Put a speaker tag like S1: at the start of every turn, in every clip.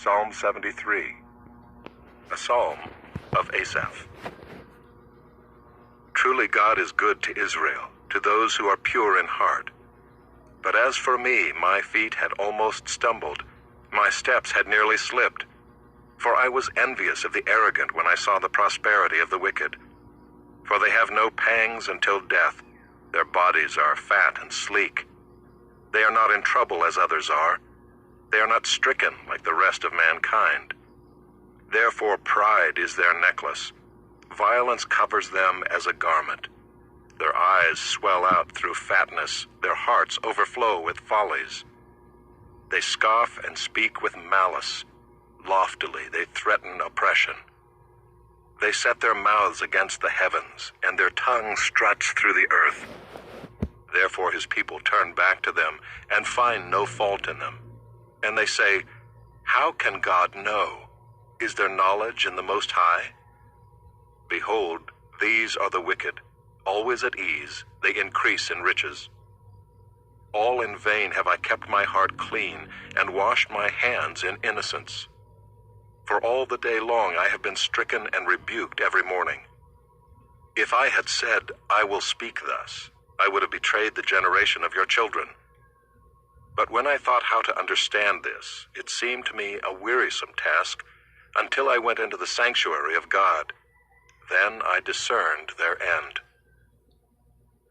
S1: Psalm 73, a psalm of Asaph. Truly God is good to Israel, to those who are pure in heart. But as for me, my feet had almost stumbled, my steps had nearly slipped. For I was envious of the arrogant when I saw the prosperity of the wicked. For they have no pangs until death, their bodies are fat and sleek. They are not in trouble as others are. They are not stricken like the rest of mankind. Therefore pride is their necklace. Violence covers them as a garment. Their eyes swell out through fatness. Their hearts overflow with follies. They scoff and speak with malice. Loftily they threaten oppression. They set their mouths against the heavens, and their tongue struts through the earth. Therefore his people turn back to them and find no fault in them. And they say, how can God know? Is there knowledge in the Most High? Behold, these are the wicked, always at ease, they increase in riches. All in vain have I kept my heart clean and washed my hands in innocence. For all the day long I have been stricken and rebuked every morning. If I had said, I will speak thus, I would have betrayed the generation of your children. But when I thought how to understand this, it seemed to me a wearisome task until I went into the sanctuary of God. Then I discerned their end.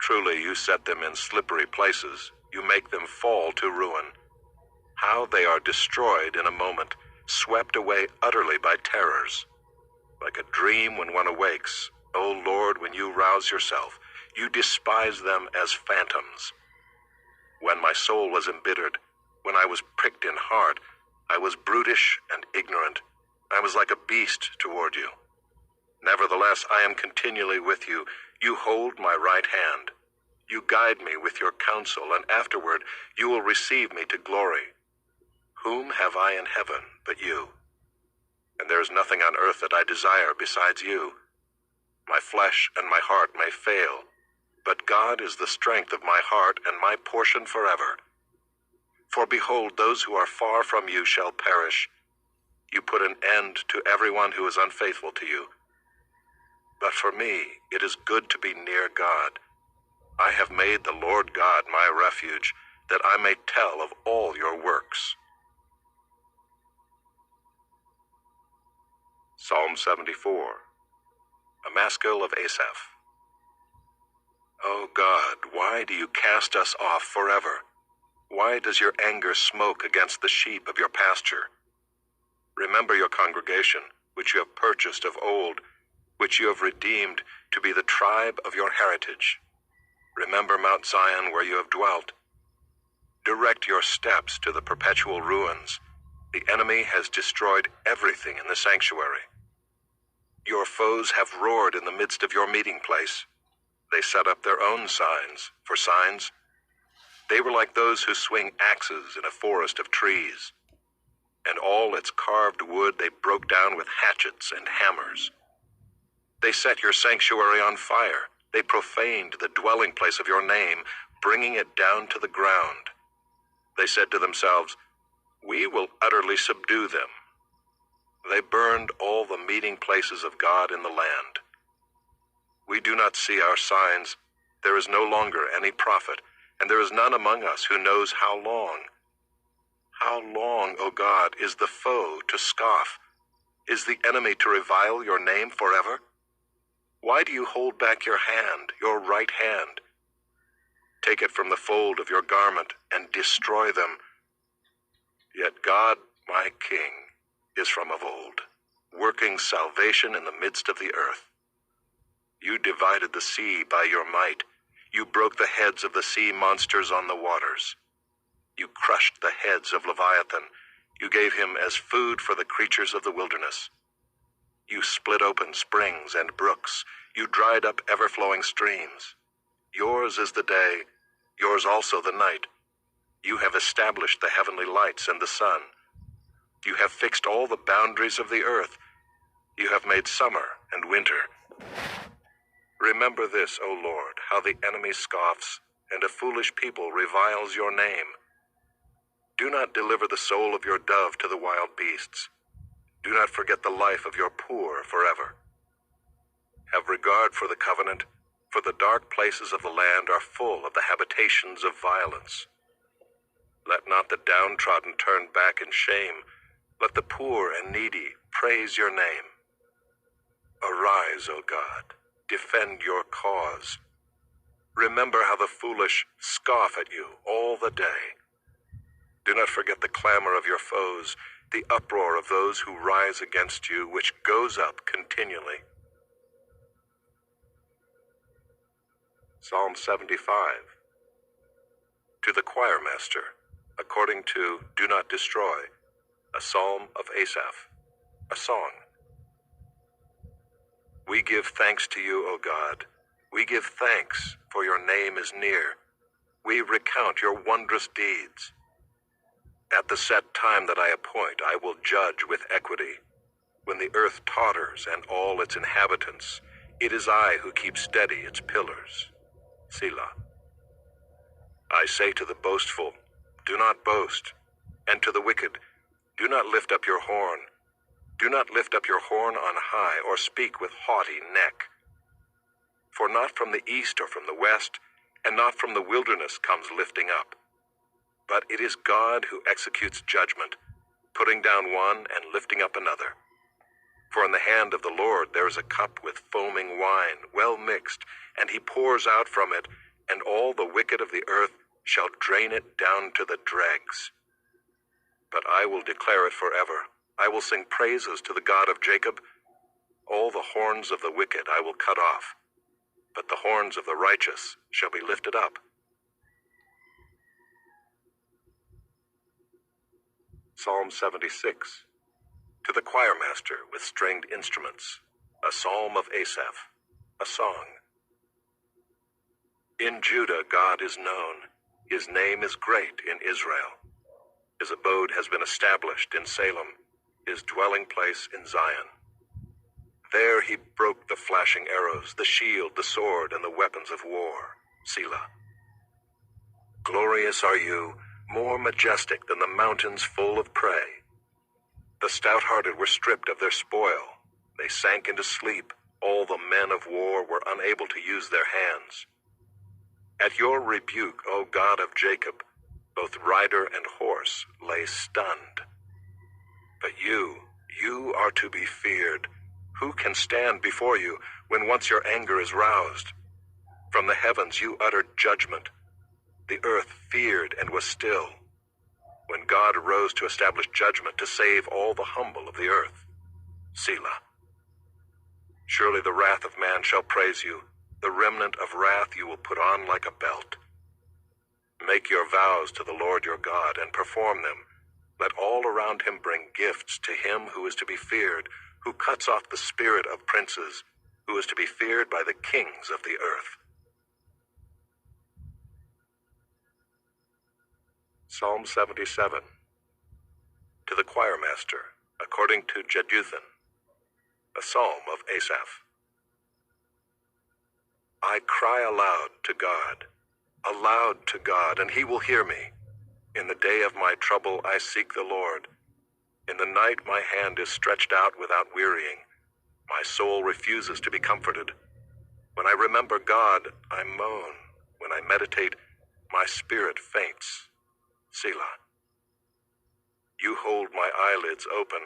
S1: Truly you set them in slippery places. You make them fall to ruin. How they are destroyed in a moment, swept away utterly by terrors. Like a dream when one awakes, O Lord, when you rouse yourself, you despise them as phantoms. When my soul was embittered, when I was pricked in heart, I was brutish and ignorant. I was like a beast toward you. Nevertheless, I am continually with you. You hold my right hand. You guide me with your counsel, and afterward you will receive me to glory. Whom have I in heaven but you? And there is nothing on earth that I desire besides you. My flesh and my heart may fail, but God is the strength of my heart and my portion forever. For behold, those who are far from you shall perish. You put an end to everyone who is unfaithful to you. But for me, it is good to be near God. I have made the Lord God my refuge, that I may tell of all your works. Psalm 74, a maskil of Asaph. O God, why do you cast us off forever? Why does your anger smoke against the sheep of your pasture? Remember your congregation, which you have purchased of old, which you have redeemed to be the tribe of your heritage. Remember Mount Zion, where you have dwelt. Direct your steps to the perpetual ruins. The enemy has destroyed everything in the sanctuary. Your foes have roared in the midst of your meeting place. They set up their own signs, for signs. They were like those who swing axes in a forest of trees. And all its carved wood they broke down with hatchets and hammers. They set your sanctuary on fire. They profaned the dwelling place of your name, bringing it down to the ground. They said to themselves, we will utterly subdue them. They burned all the meeting places of God in the land. We do not see our signs. There is no longer any prophet, and there is none among us who knows how long. How long, O God, is the foe to scoff? Is the enemy to revile your name forever? Why do you hold back your hand, your right hand? Take it from the fold of your garment and destroy them. Yet God, my King, is from of old, working salvation in the midst of the earth. You divided the sea by your might. You broke the heads of the sea monsters on the waters. You crushed the heads of Leviathan. You gave him as food for the creatures of the wilderness. You split open springs and brooks. You dried up ever-flowing streams. Yours is the day, yours also the night. You have established the heavenly lights and the sun. You have fixed all the boundaries of the earth. You have made summer and winter. Remember this, O Lord, how the enemy scoffs, and a foolish people reviles your name. Do not deliver the soul of your dove to the wild beasts. Do not forget the life of your poor forever. Have regard for the covenant, for the dark places of the land are full of the habitations of violence. Let not the downtrodden turn back in shame. Let the poor and needy praise your name. Arise, O God, defend your cause. Remember how the foolish scoff at you all the day. Do not forget the clamor of your foes, the uproar of those who rise against you, which goes up continually. Psalm 75. To the choirmaster, according to Do Not Destroy, a psalm of Asaph, a song. We give thanks to you, O God. We give thanks, for your name is near. We recount your wondrous deeds. At the set time that I appoint, I will judge with equity. When the earth totters and all its inhabitants, it is I who keep steady its pillars. Selah. I say to the boastful, do not boast, and to the wicked, do not lift up your horn. Do not lift up your horn on high, or speak with haughty neck. For not from the east or from the west, and not from the wilderness comes lifting up. But it is God who executes judgment, putting down one and lifting up another. For in the hand of the Lord there is a cup with foaming wine, well mixed, and he pours out from it, and all the wicked of the earth shall drain it down to the dregs. But I will declare it forever. I will sing praises to the God of Jacob. All the horns of the wicked I will cut off, but the horns of the righteous shall be lifted up. Psalm 76. To the choirmaster with stringed instruments, a psalm of Asaph, a song. In Judah God is known. His name is great in Israel. His abode has been established in Salem, his dwelling place in Zion. There he broke the flashing arrows, the shield, the sword, and the weapons of war. Selah. Glorious are you, more majestic than the mountains full of prey. The stout-hearted were stripped of their spoil. They sank into sleep. All the men of war were unable to use their hands. At your rebuke, O God of Jacob, both rider and horse lay stunned. But you are to be feared. Who can stand before you when once your anger is roused? From the heavens you uttered judgment. The earth feared and was still, when God arose to establish judgment to save all the humble of the earth. Selah. Surely the wrath of man shall praise you. The remnant of wrath you will put on like a belt. Make your vows to the Lord your God and perform them. Let all around him bring gifts to him who is to be feared, who cuts off the spirit of princes, who is to be feared by the kings of the earth. Psalm 77. To the choirmaster, according to Jeduthun, a psalm of Asaph. I cry aloud to God, and he will hear me. In the day of my trouble I seek the Lord. In the night my hand is stretched out without wearying. My soul refuses to be comforted. When I remember God, I moan. When I meditate, my spirit faints. Selah. You hold my eyelids open.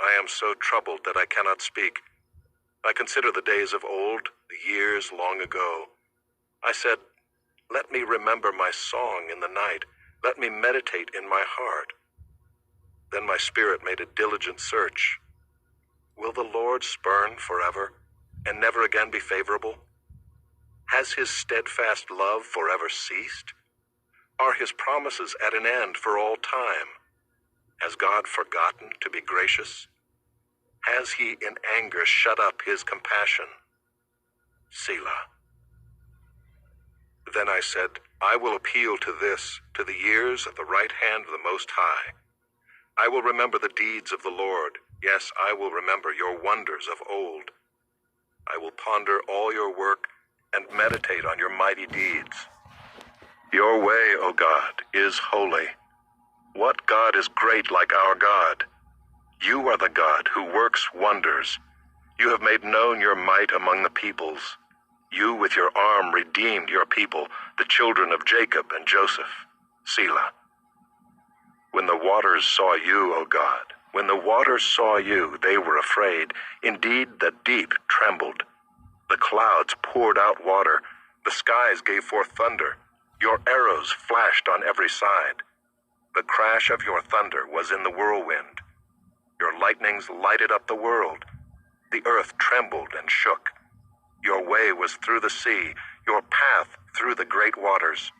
S1: I am so troubled that I cannot speak. I consider the days of old, the years long ago. I said, let me remember my song in the night. Let me meditate in my heart. Then my spirit made a diligent search. Will the Lord spurn forever and never again be favorable? Has his steadfast love forever ceased? Are his promises at an end for all time? Has God forgotten to be gracious? Has he in anger shut up his compassion? Selah. Then I said, I will appeal to the years of the right hand of the Most High. I will remember the deeds of the Lord. Yes, I will remember your wonders of old. I will ponder all your work and meditate on your mighty deeds. Your way, O God, is holy. What God is great like our God? You are the God who works wonders. You have made known your might among the peoples. You with your arm redeemed your people, the children of Jacob and Joseph. Selah. When the waters saw you, O God, when the waters saw you, they were afraid. Indeed, the deep trembled. The clouds poured out water. The skies gave forth thunder. Your arrows flashed on every side. The crash of your thunder was in the whirlwind. Your lightnings lighted up the world. The earth trembled and shook. Your way was through the sea, your path through the great waters.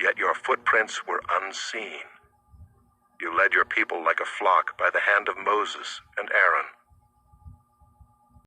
S1: Yet your footprints were unseen. You led your people like a flock by the hand of Moses and Aaron.